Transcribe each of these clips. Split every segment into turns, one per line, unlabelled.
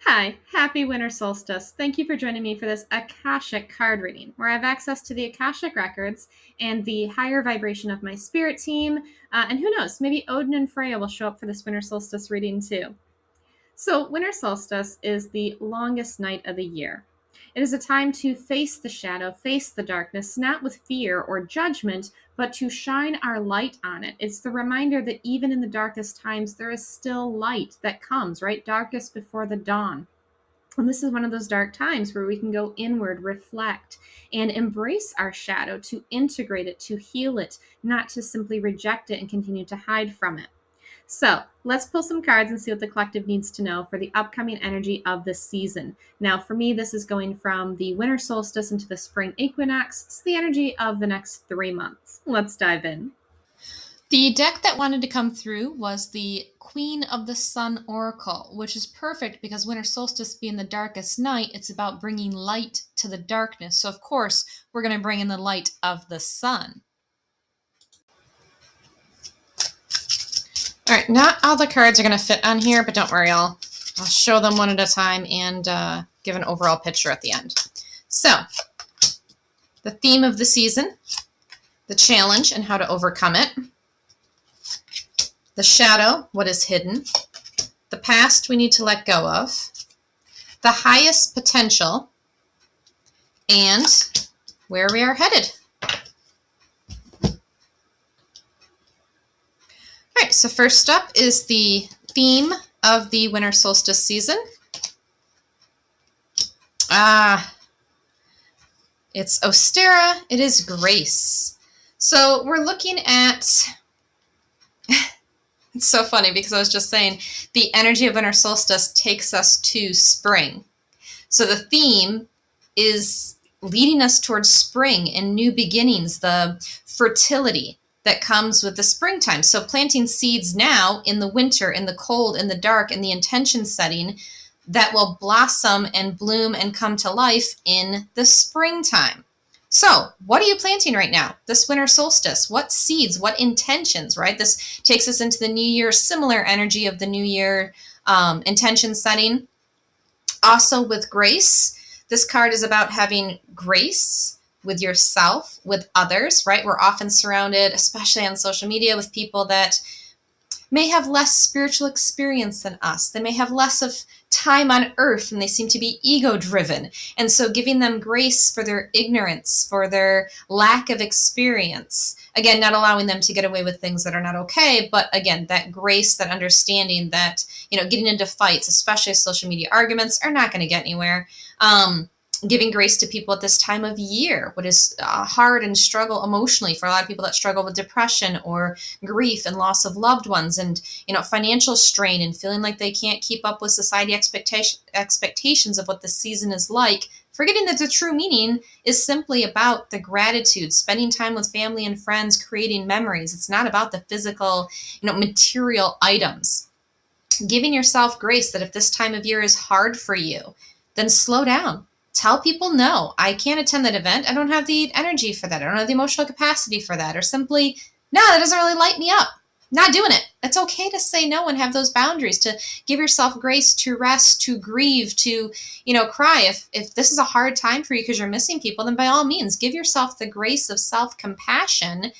Hi, happy winter solstice. Thank you for joining me for this Akashic card reading, where I have access to the Akashic Records and the higher vibration of my spirit team. And who knows, maybe Odin and Freya will show up for this winter solstice reading too. So, winter solstice is the longest night of the year. It is a time to face the shadow, face the darkness, not with fear or judgment, but to shine our light on it. It's the reminder that even in the darkest times, there is still light that comes, right? Darkest before the dawn. And this is one of those dark times where we can go inward, reflect, and embrace our shadow, to integrate it, to heal it, not to simply reject it and continue to hide from it. So let's pull some cards and see what the collective needs to know for the upcoming energy of this season. Now, for me, this is going from the winter solstice into the spring equinox, so the energy of the next 3 months. Let's dive in.
The deck that wanted to come through was the Queen of the Sun Oracle, which is perfect because winter solstice being the darkest night, it's about bringing light to the darkness. So, of course, we're going to bring in the light of the sun. All right, not all the cards are going to fit on here, but don't worry, I'll show them one at a time and give an overall picture at the end. So, the theme of the season, the challenge and how to overcome it. The shadow, what is hidden. The past we need to let go of. The highest potential. And where we are headed. All right, so first up is the theme of the winter solstice season. It's Ostera, it is grace. So we're looking at... It's so funny because I was just saying the energy of winter solstice takes us to spring. So the theme is leading us towards spring and new beginnings, the fertility that comes with the springtime. So planting seeds now in the winter, in the cold, in the dark, in the intention setting that will blossom and bloom and come to life in the springtime. So, what are you planting right now? This winter solstice, what seeds, what intentions, right? This takes us into the new year, similar energy of the new year intention setting. Also with grace, this card is about having grace with yourself, with others, right? We're often surrounded, especially on social media, with people that may have less spiritual experience than us. They may have less of time on earth and they seem to be ego-driven. And so giving them grace for their ignorance, for their lack of experience. Again, not allowing them to get away with things that are not okay, but again, that grace, that understanding that, getting into fights, especially social media arguments, are not going to get anywhere. Giving grace to people at this time of year, what is hard and struggle emotionally for a lot of people that struggle with depression or grief and loss of loved ones, and financial strain and feeling like they can't keep up with society expectations of what the season is like, forgetting that the true meaning is simply about the gratitude, spending time with family and friends, creating memories. It's not about the physical, material items. Giving yourself grace that if this time of year is hard for you, then slow down. Tell people, no, I can't attend that event. I don't have the energy for that. I don't have the emotional capacity for that. Or simply, no, that doesn't really light me up. Not doing it. It's okay to say no and have those boundaries, to give yourself grace, to rest, to grieve, to, cry. If this is a hard time for you because you're missing people, then by all means, give yourself the grace of self-compassion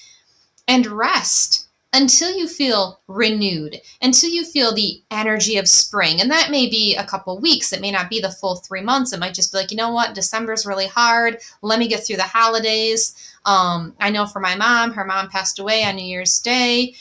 and rest until you feel renewed, until you feel the energy of spring. And that may be a couple weeks. It may not be the full 3 months. It might just be like, you know what, December's really hard. Let me get through the holidays. I know for my mom, her mom passed away on New Year's Day.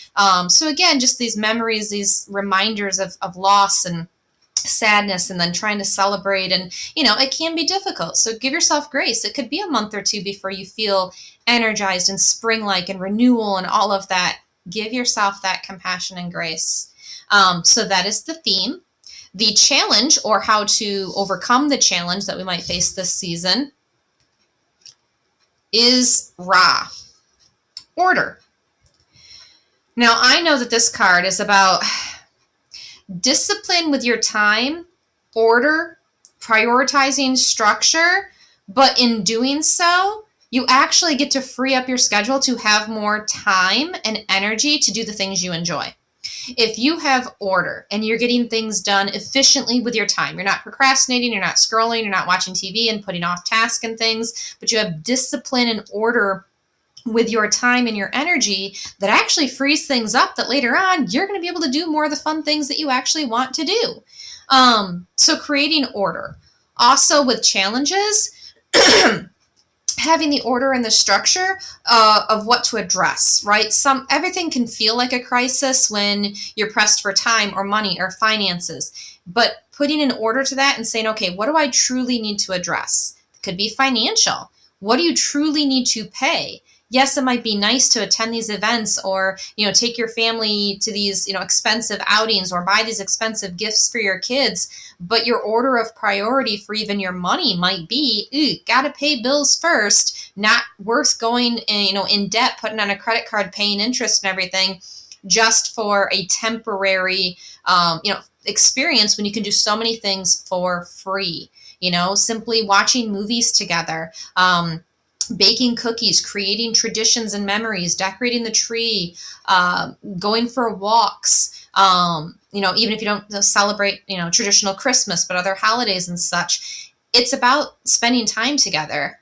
So again, just these memories, these reminders of loss and sadness, and then trying to celebrate, and it can be difficult. So give yourself grace. It could be a month or two before you feel energized and spring-like and renewal and all of that. Give yourself that compassion and grace. So that is the theme. The challenge, or how to overcome the challenge that we might face this season, is Ra, order. Now, I know that this card is about discipline with your time, order, prioritizing structure, but in doing so, you actually get to free up your schedule to have more time and energy to do the things you enjoy. If you have order and you're getting things done efficiently with your time, you're not procrastinating, you're not scrolling, you're not watching TV and putting off tasks and things, but you have discipline and order with your time and your energy, that actually frees things up that later on you're going to be able to do more of the fun things that you actually want to do. So creating order. Also with challenges, having the order and the structure of what to address, right? Everything can feel like a crisis when you're pressed for time or money or finances, but putting an order to that and saying, okay, what do I truly need to address? It could be financial. What do you truly need to pay? Yes, it might be nice to attend these events, or take your family to these expensive outings, or buy these expensive gifts for your kids, but your order of priority for even your money might be, gotta pay bills first. Not worth going in debt, putting on a credit card, paying interest and everything just for a temporary experience, when you can do so many things for free. Simply watching movies together, baking cookies, creating traditions and memories, decorating the tree, going for walks, even if you don't celebrate, traditional Christmas, but other holidays and such. It's about spending time together.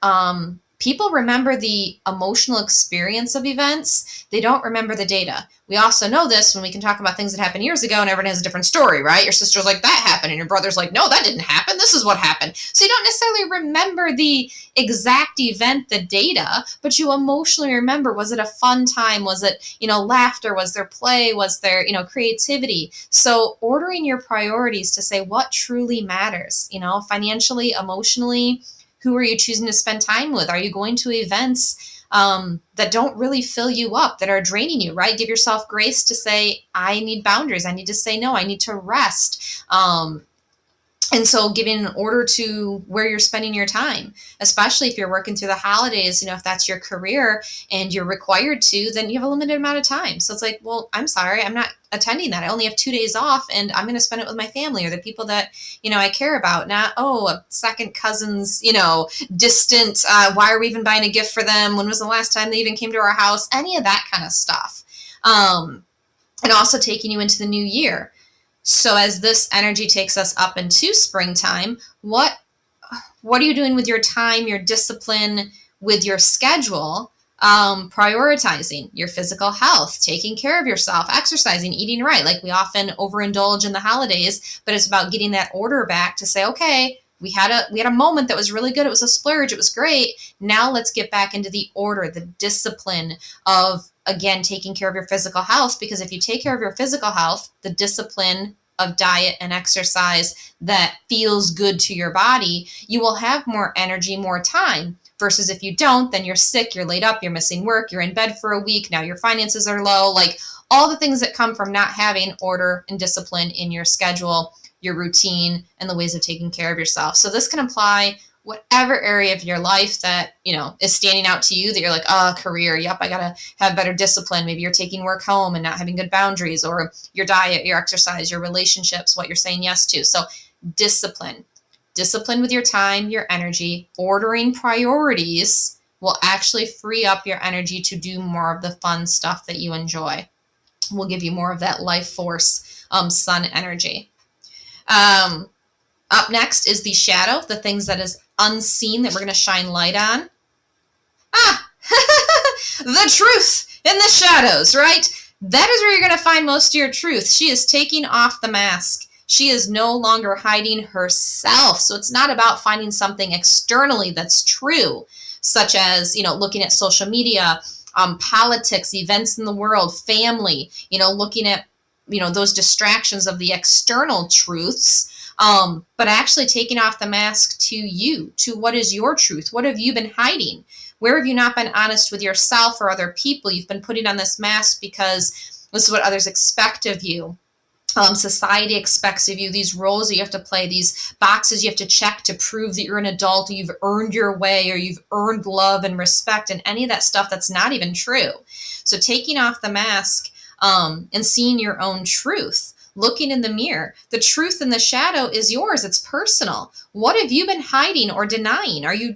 People remember the emotional experience of events. They don't remember the data. We also know this when we can talk about things that happened years ago, and everyone has a different story, right? Your sister's like, that happened, and your brother's like, no, that didn't happen. This is what happened. So you don't necessarily remember the exact event, the data, but you emotionally remember, was it a fun time? Was it, laughter? Was there play? Was there, creativity? So ordering your priorities to say what truly matters, financially, emotionally. Who are you choosing to spend time with? Are you going to events that don't really fill you up, that are draining you, right? Give yourself grace to say, I need boundaries. I need to say no. I need to rest. And so giving an order to where you're spending your time, especially if you're working through the holidays, if that's your career and you're required to, then you have a limited amount of time. So it's like, well, I'm sorry, I'm not attending that. I only have 2 days off, and I'm going to spend it with my family or the people that, I care about. Not, a second cousin's, distant, why are we even buying a gift for them? When was the last time they even came to our house? Any of that kind of stuff. And also taking you into the new year. So as this energy takes us up into springtime, what are you doing with your time, your discipline, with your schedule? Prioritizing your physical health, taking care of yourself, exercising, eating right. Like, we often overindulge in the holidays, but it's about getting that order back to say, okay, we had a moment that was really good. It was a splurge. It was great. Now let's get back into the order, the discipline of, again, taking care of your physical health. Because if you take care of your physical health, the discipline of diet and exercise that feels good to your body, you will have more energy, more time. Versus if you don't, then you're sick, you're laid up, you're missing work, you're in bed for a week, now your finances are low. Like, all the things that come from not having order and discipline in your schedule, your routine, and the ways of taking care of yourself. So this can apply whatever area of your life that, is standing out to you, that you're like, career, yep, I gotta have better discipline. Maybe you're taking work home and not having good boundaries, or your diet, your exercise, your relationships, what you're saying yes to. So discipline with your time, your energy, ordering priorities will actually free up your energy to do more of the fun stuff that you enjoy. Will give you more of that life force, sun energy. Up next is the shadow, the things that is unseen that we're going to shine light on. The truth in the shadows, right? That is where you're going to find most of your truth. She is taking off the mask. She is no longer hiding herself. So it's not about finding something externally that's true, such as, looking at social media, politics, events in the world, family, looking at, those distractions of the external truths. But actually taking off the mask to you, to what is your truth? What have you been hiding? Where have you not been honest with yourself or other people? You've been putting on this mask because this is what others expect of you. Society expects of you, these roles that you have to play, these boxes you have to check to prove that you're an adult, or you've earned your way, or you've earned love and respect, and any of that stuff that's not even true. So taking off the mask and seeing your own truth. Looking in the mirror, the truth in the shadow is yours. It's personal. What have you been hiding or denying? Are you,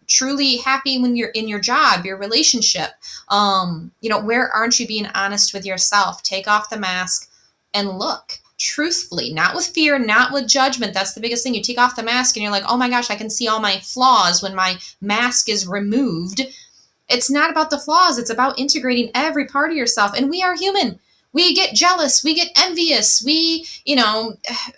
truly happy when you're in your job, your relationship? Where aren't you being honest with yourself? Take off the mask, and look truthfully, not with fear, not with judgment. That's the biggest thing. You take off the mask and you're like, oh my gosh, I can see all my flaws when my mask is removed. It's not about the flaws. It's about integrating every part of yourself. And we are human. We get jealous. We get envious. We,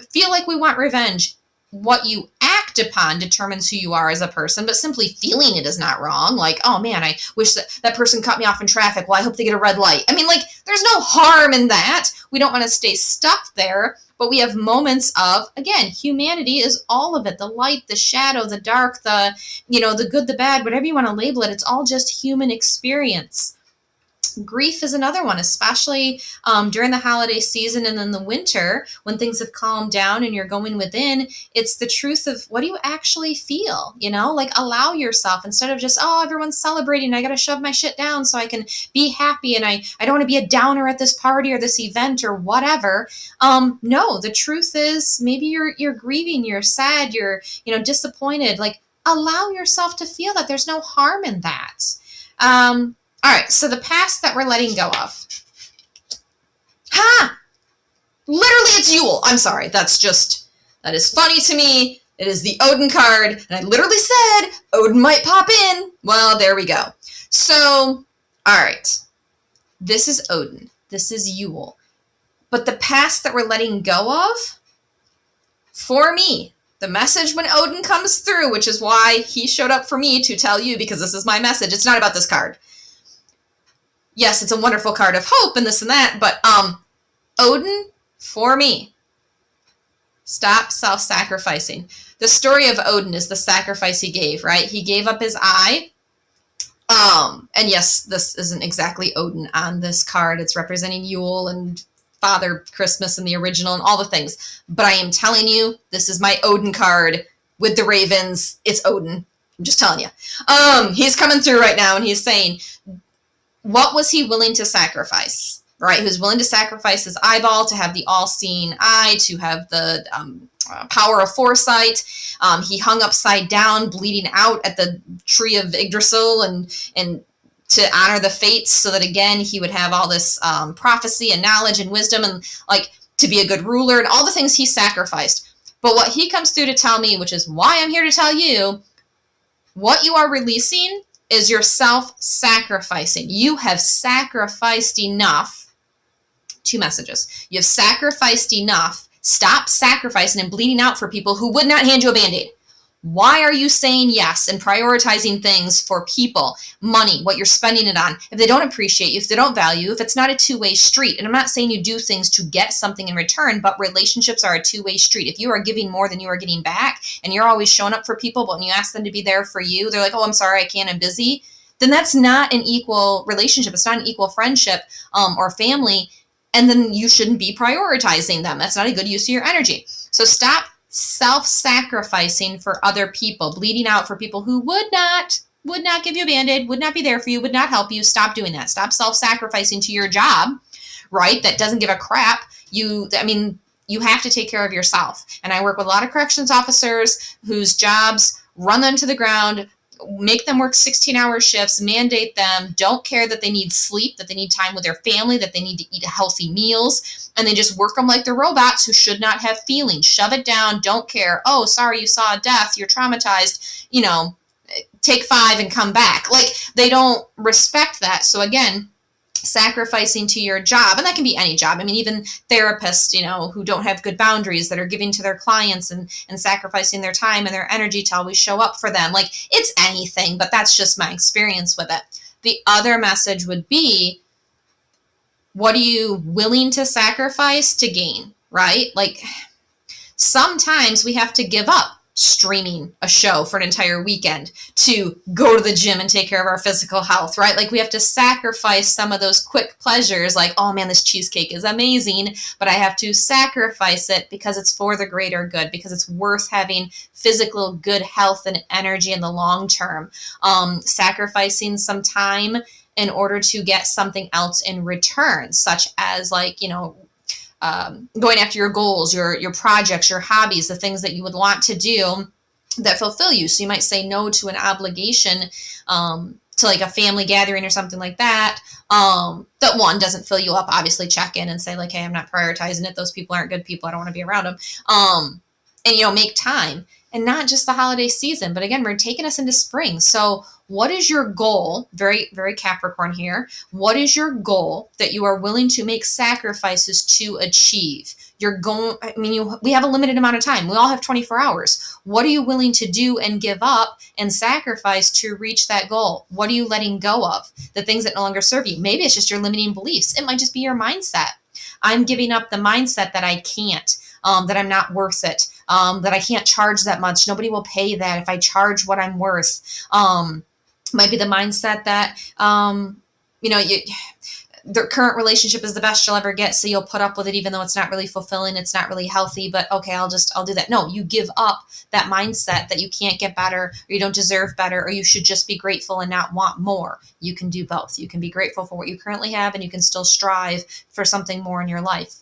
feel like we want revenge. What you act upon determines who you are as a person, but simply feeling it is not wrong. Like, oh man, I wish that person cut me off in traffic. Well, I hope they get a red light. I mean, like, there's no harm in that. We don't want to stay stuck there, but we have moments of, again, humanity is all of it. The light, the shadow, the dark, the good, the bad, whatever you want to label it. It's all just human experience. Grief is another one, especially during the holiday season and in the winter when things have calmed down and you're going within. It's the truth of what do you actually feel, like allow yourself instead of just, oh, everyone's celebrating. I got to shove my shit down so I can be happy. And I don't want to be a downer at this party or this event or whatever. No, the truth is maybe you're grieving, you're sad, you're, disappointed. Like allow yourself to feel that. There's no harm in that. All right, so the past that we're letting go of. Literally, it's Yule. I'm sorry. That is funny to me. It is the Odin card, and I literally said Odin might pop in. Well, there we go. So, all right. This is Odin. This is Yule. But the past that we're letting go of, for me, the message when Odin comes through, which is why he showed up for me to tell you, because this is my message. It's not about this card. Yes, it's a wonderful card of hope and this and that, but Odin, for me, stop self-sacrificing. The story of Odin is the sacrifice he gave, right? He gave up his eye. And yes, this isn't exactly Odin on this card. It's representing Yule and Father Christmas and the original and all the things. But I am telling you, this is my Odin card with the ravens. It's Odin. I'm just telling you. He's coming through right now and he's saying, what was he willing to sacrifice, right? He was willing to sacrifice his eyeball to have the all-seeing eye, to have the power of foresight. He hung upside down, bleeding out at the tree of Yggdrasil and to honor the fates so that, again, he would have all this prophecy and knowledge and wisdom and, like, to be a good ruler and all the things he sacrificed. But what he comes through to tell me, which is why I'm here to tell you, what you are releasing is you're self-sacrificing. You have sacrificed enough. Two messages. You have sacrificed enough. Stop sacrificing and bleeding out for people who would not hand you a Band-Aid. Why are you saying yes and prioritizing things for people, money, what you're spending it on? If they don't appreciate you, if they don't value you, if it's not a two-way street, and I'm not saying you do things to get something in return, but relationships are a two-way street. If you are giving more than you are getting back, and you're always showing up for people, but when you ask them to be there for you, they're like, oh, I'm sorry, I can't, I'm busy, then that's not an equal relationship. It's not an equal friendship or family, and then you shouldn't be prioritizing them. That's not a good use of your energy. So stop self-sacrificing for other people, bleeding out for people who would not give you a Band-Aid, would not be there for you, would not help you. Stop doing that. Stop self-sacrificing to your job, right? That doesn't give a crap. You have to take care of yourself. And I work with a lot of corrections officers whose jobs run them to the ground, make them work 16-hour shifts, mandate them, don't care that they need sleep, that they need time with their family, that they need to eat healthy meals, and they just work them like they're robots who should not have feelings. Shove it down, don't care. Oh, sorry, you saw a death, you're traumatized, take 5 and come back. Like, they don't respect that. So again, sacrificing to your job, and that can be any job. I mean, even therapists, who don't have good boundaries, that are giving to their clients and sacrificing their time and their energy to always show up for them. Like, it's anything, but that's just my experience with it. The other message would be, what are you willing to sacrifice to gain, right? Like, sometimes we have to give up streaming a show for an entire weekend to go to the gym and take care of our physical health, right? Like, we have to sacrifice some of those quick pleasures, like, oh man, this cheesecake is amazing, but I have to sacrifice it because it's for the greater good, because it's worth having physical good health and energy in the long term. Sacrificing some time in order to get something else in return, such as, like, going after your goals, your projects, your hobbies, the things that you would want to do that fulfill you. So you might say no to an obligation to like a family gathering or something like that, that one doesn't fill you up, obviously check in and say like, hey, I'm not prioritizing it. Those people aren't good people. I don't want to be around them. And, make time, and not just the holiday season, but again, we're taking us into spring. So what is your goal? Very, very Capricorn here. What is your goal that you are willing to make sacrifices to achieve? You're going, we have a limited amount of time. We all have 24 hours. What are you willing to do and give up and sacrifice to reach that goal? What are you letting go of? The things that no longer serve you. Maybe it's just your limiting beliefs. It might just be your mindset. I'm giving up the mindset that I can't, that I'm not worth it, that I can't charge that much. Nobody will pay that if I charge what I'm worth. Might be the mindset that, the current relationship is the best you'll ever get, so you'll put up with it even though it's not really fulfilling, it's not really healthy, but okay, I'll do that. No, you give up that mindset that you can't get better, or you don't deserve better, or you should just be grateful and not want more. You can do both. You can be grateful for what you currently have, and you can still strive for something more in your life.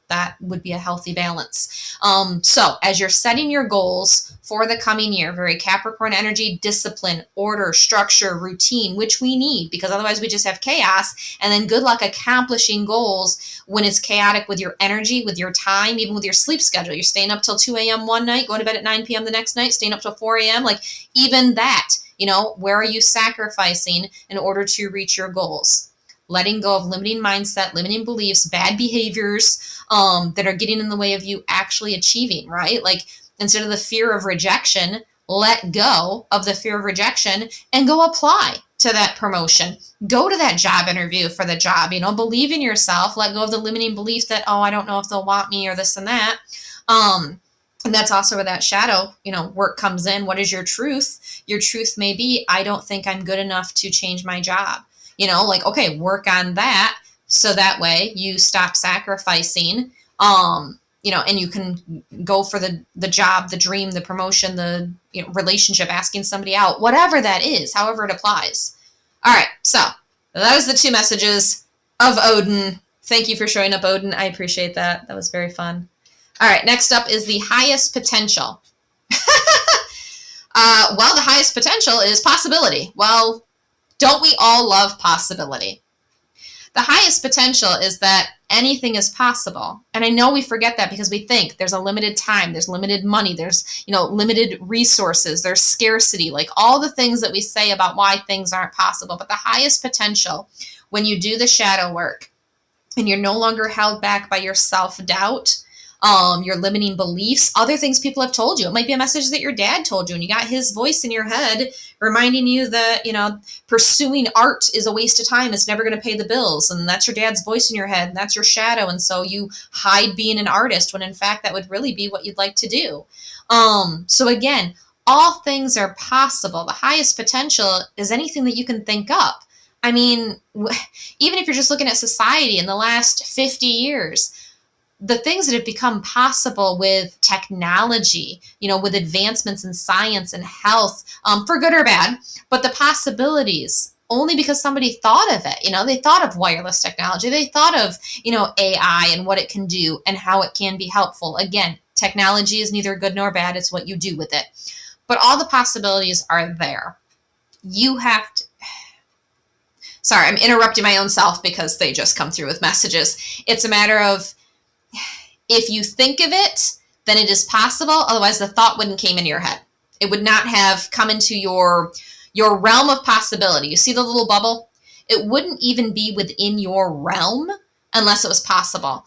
That would be a healthy balance. So as you're setting your goals for the coming year, very Capricorn energy, discipline, order, structure, routine, which we need, because otherwise we just have chaos. And then good luck accomplishing goals when it's chaotic with your energy, with your time, even with your sleep schedule. You're staying up till 2 a.m. one night, going to bed at 9 p.m. the next night, staying up till 4 a.m. Like even that, where are you sacrificing in order to reach your goals? Letting go of limiting mindset, limiting beliefs, bad behaviors that are getting in the way of you actually achieving, right? Like instead of the fear of rejection, let go of the fear of rejection and go apply to that promotion. Go to that job interview for the job, believe in yourself, let go of the limiting belief that, oh, I don't know if they'll want me or this and that. And that's also where that shadow, work comes in. What is your truth? Your truth may be, I don't think I'm good enough to change my job. Okay, work on that so that way you stop sacrificing, and you can go for the job, the dream, the promotion, the relationship, asking somebody out, whatever that is, however it applies. All right, so that was the 2 messages of Odin. Thank you for showing up, Odin. I appreciate that. That was very fun. All right, next up is the highest potential. Well, the highest potential is possibility. Well, don't we all love possibility? The highest potential is that anything is possible. And I know we forget that because we think there's a limited time, there's limited money, there's, limited resources, there's scarcity, like all the things that we say about why things aren't possible. But the highest potential, when you do the shadow work and you're no longer held back by your self-doubt, your limiting beliefs, other things people have told you. It might be a message that your dad told you and you got his voice in your head reminding you that, pursuing art is a waste of time. It's never going to pay the bills. And that's your dad's voice in your head. And that's your shadow. And so you hide being an artist when in fact that would really be what you'd like to do. So again, all things are possible. The highest potential is anything that you can think up. I mean, even if you're just looking at society in the last 50 years, the things that have become possible with technology, with advancements in science and health, for good or bad, but the possibilities, only because somebody thought of it. They thought of wireless technology. They thought of, AI and what it can do and how it can be helpful. Again, technology is neither good nor bad. It's what you do with it. But all the possibilities are there. You have to... Sorry, I'm interrupting my own self because they just come through with messages. It's a matter of, if you think of it, then it is possible. Otherwise, the thought wouldn't came into your head. It would not have come into your realm of possibility. You see the little bubble? It wouldn't even be within your realm unless it was possible.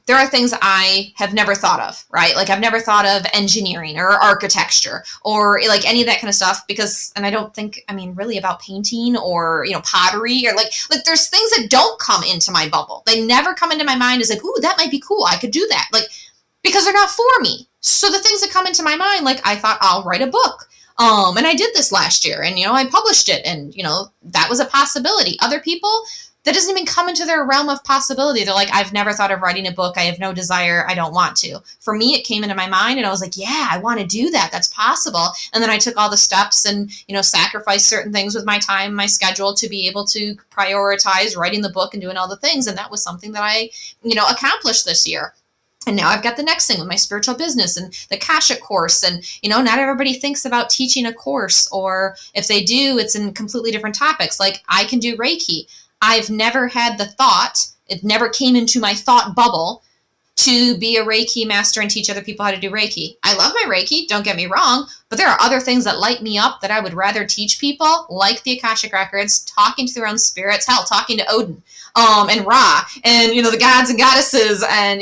There are things I have never thought of, right? Like I've never thought of engineering or architecture or like any of that kind of stuff and I don't think, really about painting or, pottery or like there's things that don't come into my bubble. They never come into my mind as like, ooh, that might be cool. I could do that. Like, because they're not for me. So the things that come into my mind, like I thought I'll write a book. And I did this last year and, I published it and, that was a possibility. Other people, that doesn't even come into their realm of possibility. They're like, I've never thought of writing a book. I have no desire. I don't want to. For me, it came into my mind and I was like, yeah, I want to do that. That's possible. And then I took all the steps and, sacrificed certain things with my time, my schedule to be able to prioritize writing the book and doing all the things. And that was something that I, accomplished this year. And now I've got the next thing with my spiritual business and the Akashic course. And, not everybody thinks about teaching a course, or if they do, it's in completely different topics. Like, I can do Reiki. I've never had the thought, it never came into my thought bubble to be a Reiki master and teach other people how to do Reiki. I love my Reiki, don't get me wrong, but there are other things that light me up that I would rather teach people, like the Akashic Records, talking to their own spirits, hell, talking to Odin, and Ra, and, the gods and goddesses, and,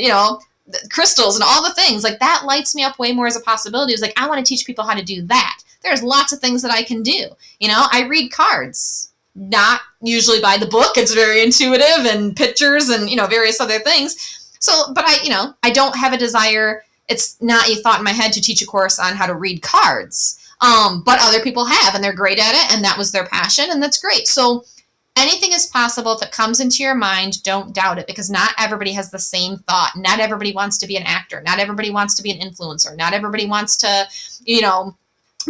crystals and all the things. Like, that lights me up way more as a possibility. It's like, I want to teach people how to do that. There's lots of things that I can do. I read cards, not usually by the book. It's very intuitive, and pictures and, various other things. So, but I don't have a desire. It's not a thought in my head to teach a course on how to read cards. But other people have, and they're great at it, and that was their passion, and that's great. So anything is possible. If it comes into your mind, don't doubt it, because not everybody has the same thought. Not everybody wants to be an actor. Not everybody wants to be an influencer. Not everybody wants to,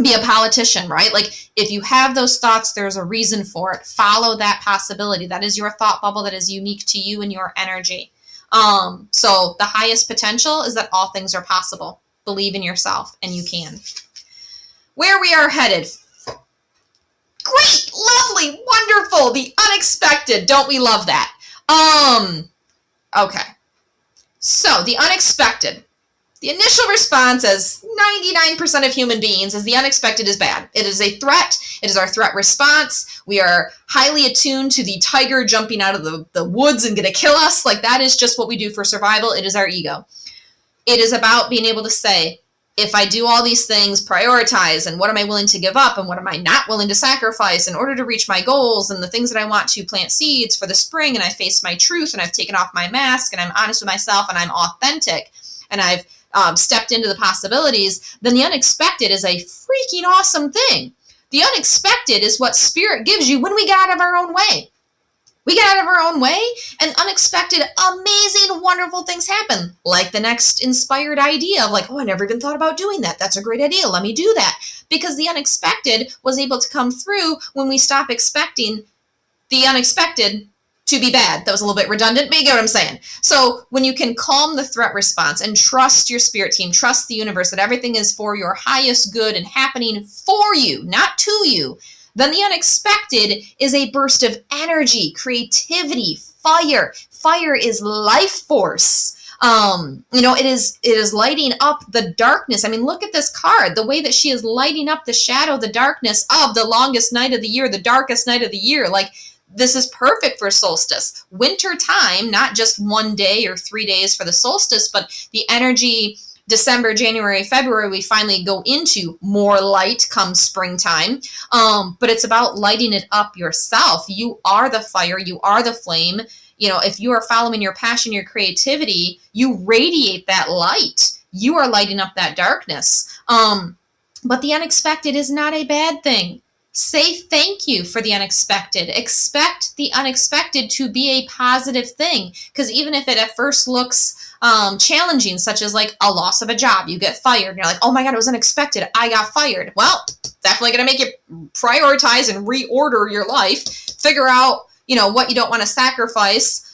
be a politician, right? Like, if you have those thoughts, there's a reason for it. Follow that possibility. That is your thought bubble that is unique to you and your energy. So the highest potential is that all things are possible. Believe in yourself, and you can. Where we are headed. Great, lovely, wonderful, the unexpected. Don't we love that? Okay. So the unexpected. The initial response, as 99% of human beings, is the unexpected is bad. It is a threat. It is our threat response. We are highly attuned to the tiger jumping out of the woods and going to kill us. Like, that is just what we do for survival. It is our ego. It is about being able to say, if I do all these things, prioritize, and what am I willing to give up, and what am I not willing to sacrifice in order to reach my goals, and the things that I want to plant seeds for the spring, and I face my truth, and I've taken off my mask, and I'm honest with myself, and I'm authentic, and I've stepped into the possibilities, then the unexpected is a freaking awesome thing. The unexpected is what spirit gives you when we get out of our own way. We get out of our own way, and unexpected, amazing, wonderful things happen. Like the next inspired idea of, like, oh, I never even thought about doing that. That's a great idea. Let me do that. Because the unexpected was able to come through when we stop expecting the unexpected to be bad. That was a little bit redundant, but you get what I'm saying. So when you can calm the threat response and trust your spirit team, trust the universe, that everything is for your highest good and happening for you, not to you, then the unexpected is a burst of energy, creativity, fire. Fire is life force. It is lighting up the darkness. I mean, look at this card, the way that she is lighting up the shadow, the darkness of the longest night of the year, the darkest night of the year. Like, this is perfect for solstice. Winter time, not just 1 day or 3 days for the solstice, but the energy, December, January, February, we finally go into more light come springtime. But it's about lighting it up yourself. You are the fire. You are the flame. If you are following your passion, your creativity, you radiate that light. You are lighting up that darkness. But the unexpected is not a bad thing. Say thank you for the unexpected. Expect the unexpected to be a positive thing. Because even if it at first looks challenging, such as like a loss of a job, you get fired, and you're like, oh my God, it was unexpected. I got fired. Well, definitely going to make you prioritize and reorder your life. Figure out, what you don't want to sacrifice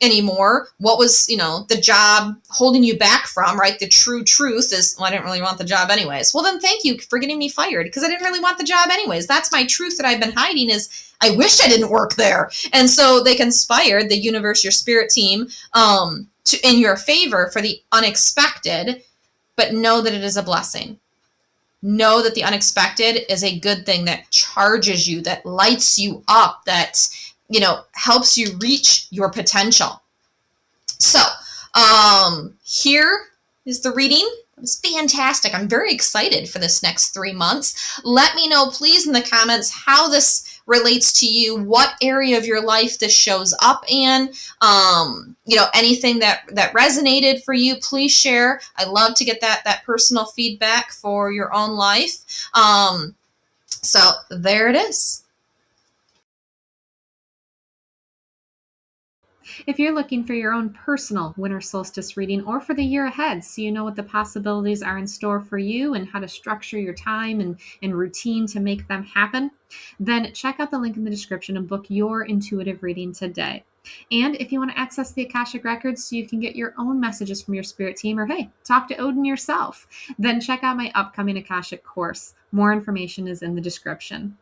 anymore. What was, the job holding you back from, right? The true truth is, well, I didn't really want the job anyways. Well, then thank you for getting me fired, because I didn't really want the job anyways. That's my truth that I've been hiding, is I wish I didn't work there. And so they conspired, the universe, your spirit team, in your favor for the unexpected, but know that it is a blessing. Know that the unexpected is a good thing that charges you, that lights you up, that helps you reach your potential. So, here is the reading. It was fantastic. I'm very excited for this next 3 months. Let me know, please, in the comments how this relates to you, what area of your life this shows up in, anything that resonated for you, please share. I love to get that personal feedback for your own life. So there it is.
If you're looking for your own personal winter solstice reading, or for the year ahead, so you know what the possibilities are in store for you and how to structure your time and routine to make them happen, then check out the link in the description and book your intuitive reading today. And if you want to access the Akashic Records so you can get your own messages from your spirit team, or hey, talk to Odin yourself, then check out my upcoming Akashic course. More information is in the description.